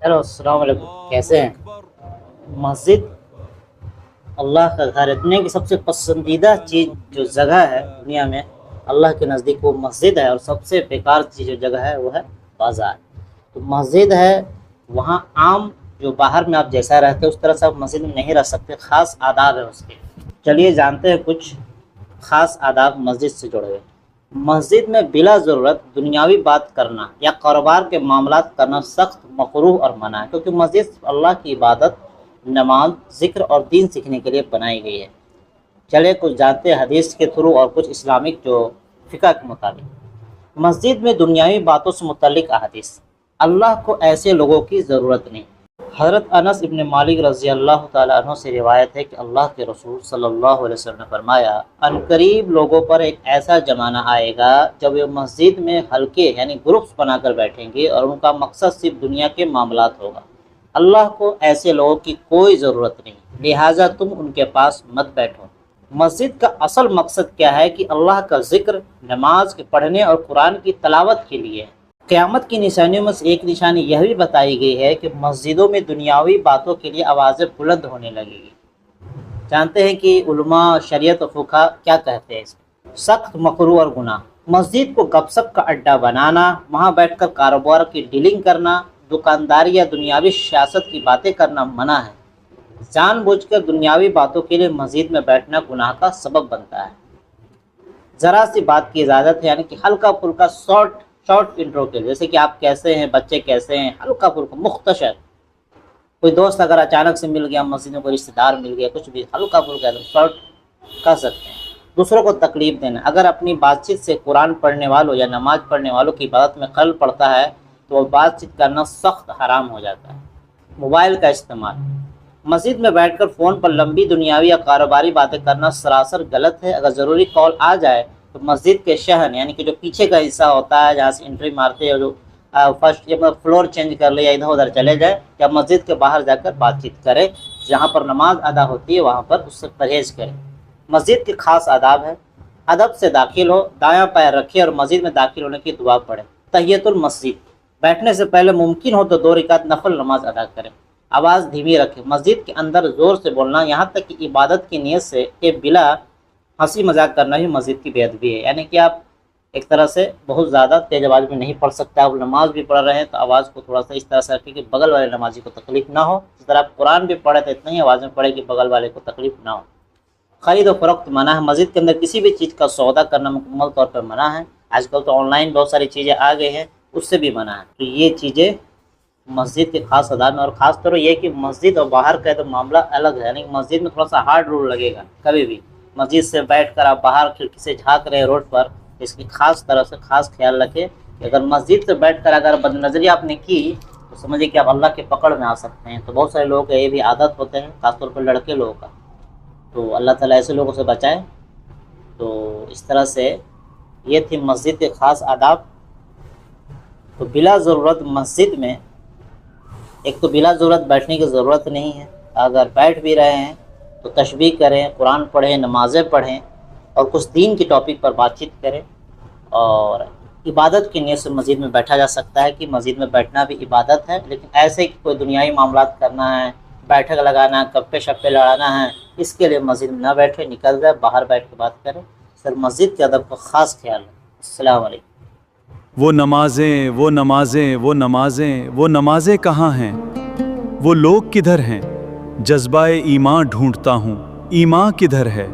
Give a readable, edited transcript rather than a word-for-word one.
Hello अस्सलाम वालेकुम, कैसे हैं? मस्जिद अल्लाह का घर है। दुनिया की सबसे पसंदीदा चीज़ जो जगह है दुनिया में, अल्लाह के नज़दीक वो मस्जिद है। और सबसे बेकार चीज़ जो जगह है वो है बाज़ार। तो मस्जिद है वहाँ आम, जो बाहर में आप जैसा रहते हो उस तरह से आप मस्जिद में नहीं रह सकते, ख़ास आदाब है उसके। चलिए जानते हैं कुछ ख़ास आदाब मस्जिद से जुड़े हुए। मस्जिद में बिला ज़रूरत दुनियावी बात करना या कारोबार के मामलात करना सख्त मकरूह और मना है, क्योंकि मस्जिद अल्लाह की इबादत, नमाज, ज़िक्र और दीन सीखने के लिए बनाई गई है। चले कुछ जानते हैं हदीस के थ्रू और कुछ इस्लामिक जो फ़िक़्ह के मुताबिक। मस्जिद में दुनियावी बातों से मुतल्लिक़ अहादीस। अल्लाह को ऐसे लोगों की ज़रूरत नहीं। हज़रत अनस इब्न मालिक रज़ी अल्लाह ताला अन्हु से रिवायत है कि अल्लाह के रसूल सल्लल्लाहु अलैहि वसल्लम ने फरमाया, अनकरीब लोगों पर एक ऐसा ज़माना आएगा जब वे मस्जिद में हल्के यानी ग्रुप्स बनाकर बैठेंगे और उनका मकसद सिर्फ दुनिया के मामलात होगा। अल्लाह को ऐसे लोगों की कोई ज़रूरत नहीं, लिहाजा तुम उनके पास मत बैठो। मस्जिद का असल मकसद क्या है कि अल्लाह का ज़िक्र, नमाज के पढ़ने और कुरान की तलावत के लिए है। क़यामत की निशानियों में से एक निशानी यह भी बताई गई है कि मस्जिदों में दुनियावी बातों के लिए आवाज़ें बुलंद होने लगेगी। जानते हैं कि उलमा, शरीयत और फुक़हा क्या कहते हैं इसमें? सख्त मकरूह और गुनाह। मस्जिद को गपशप का अड्डा बनाना, वहाँ बैठकर कारोबार की डीलिंग करना, दुकानदारी या दुनियावी सियासत की बातें करना मना है। जानबूझकर दुनियावी बातों के लिए मस्जिद में बैठना गुनाह का सबब बनता है। ज़रा सी बात की इजाज़त है, यानी कि हल्का फुल्का शॉर्ट इंट्रो के लिए, जैसे कि आप कैसे हैं, बच्चे कैसे हैं, हल्का फुल्का मुख्तसर। कोई दोस्त अगर अचानक से मिल गया, मस्जिद में कोई रिश्तेदार मिल गया, कुछ भी हल्का फुल्का एकदम शॉर्ट कह सकते हैं। दूसरों को तकलीफ़ देना। अगर अपनी बातचीत से कुरान पढ़ने वालों या नमाज पढ़ने वालों की इबादत में खलल पड़ता है तो वह बातचीत करना सख्त हराम हो जाता है। मोबाइल का इस्तेमाल। मस्जिद में बैठकर फ़ोन पर लंबी दुनियावी या कारोबारी बातें करना सरासर गलत है। अगर ज़रूरी कॉल आ जाए तो मस्जिद के शहन यानी कि जो पीछे का हिस्सा होता है जहाँ से एंट्री मारते हैं, जो फर्स्ट या फ्लोर चेंज कर ले या इधर उधर चले जाए, या मस्जिद के बाहर जाकर बातचीत करें। जहाँ पर नमाज अदा होती है वहाँ पर उससे परहेज़ करें। मस्जिद के ख़ास आदाब है। अदब से दाखिल हो, दायां पैर रखें और मस्जिद में दाखिल होने की दुआ पढ़ें। तहियतुल मस्जिद। बैठने से पहले मुमकिन हो तो 2 रकात नफल नमाज अदा करें। आवाज़ धीमी रखें। मस्जिद के अंदर ज़ोर से बोलना, यहाँ तक कि इबादत की नीयत से के बिला हंसी मजाक करना भी मस्जिद की बेअदबी है। यानी कि आप एक तरह से बहुत ज़्यादा तेज़ आवाज़ में नहीं पढ़ सकते। आप नमाज भी पढ़ रहे हैं तो आवाज़ को थोड़ा सा इस तरह से रखें कि बगल वाले नमाजी को तकलीफ़ ना हो। इस तरह आप कुरान भी पढ़े तो इतना ही आवाज़ में पढ़े कि बगल वाले को तकलीफ़ ना हो। ख़रीद और फ़रोख्त मना है। मस्जिद के अंदर किसी भी चीज़ का सौदा करना मुकम्मल तौर पर मना है। आजकल तो ऑनलाइन बहुत सारी चीज़ें आ गई हैं, उससे भी मना है। तो ये चीज़ें मस्जिद के ख़ास आदाब में। और ख़ास तौर ये कि मस्जिद और बाहर का तो मामला अलग है। यानी मस्जिद में थोड़ा सा हार्ड रूल लगेगा। कभी भी मस्जिद से बैठकर आप बाहर खिड़की से झाँक रहे हैं रोड पर, इसकी ख़ास तरह से ख़ास ख्याल रखें कि अगर मस्जिद से बैठकर अगर बदनज़री आपने की तो समझिए कि आप अल्लाह के पकड़ में आ सकते हैं। तो बहुत सारे लोगों का ये भी आदत होते हैं, ख़ासतौर पर लड़के लोगों का। तो अल्लाह ताला ऐसे लोगों से बचाए। तो इस तरह से ये थी मस्जिद के ख़ास आदाब। तो बिला ज़रूरत मस्जिद में, एक तो बिला ज़रूरत बैठने की ज़रूरत नहीं है। अगर बैठ भी रहे हैं तो तस्बीह करें, कुरान पढ़ें, नमाज़ें पढ़ें और कुछ दीन की टॉपिक पर बातचीत करें। और इबादत की नीयत से मस्जिद में बैठा जा सकता है कि मस्जिद में बैठना भी इबादत है। लेकिन ऐसे कि कोई दुनियावी मामलात करना है, बैठक लगाना है, गप्पे शप्पे लड़ाना है, इसके लिए मस्जिद में ना बैठे, निकल जाए, बाहर बैठ के बात करें। सर मस्जिद के अदब का ख़ास ख्याल है। अस्सलाम वालेकुम। वो नमाज़ें, वो नमाज़ें, वो नमाज़ें, वो नमाज़ें कहाँ हैं? वो लोग किधर हैं? जज्बाए ईमां ढूंढता हूँ, ईमां किधर है?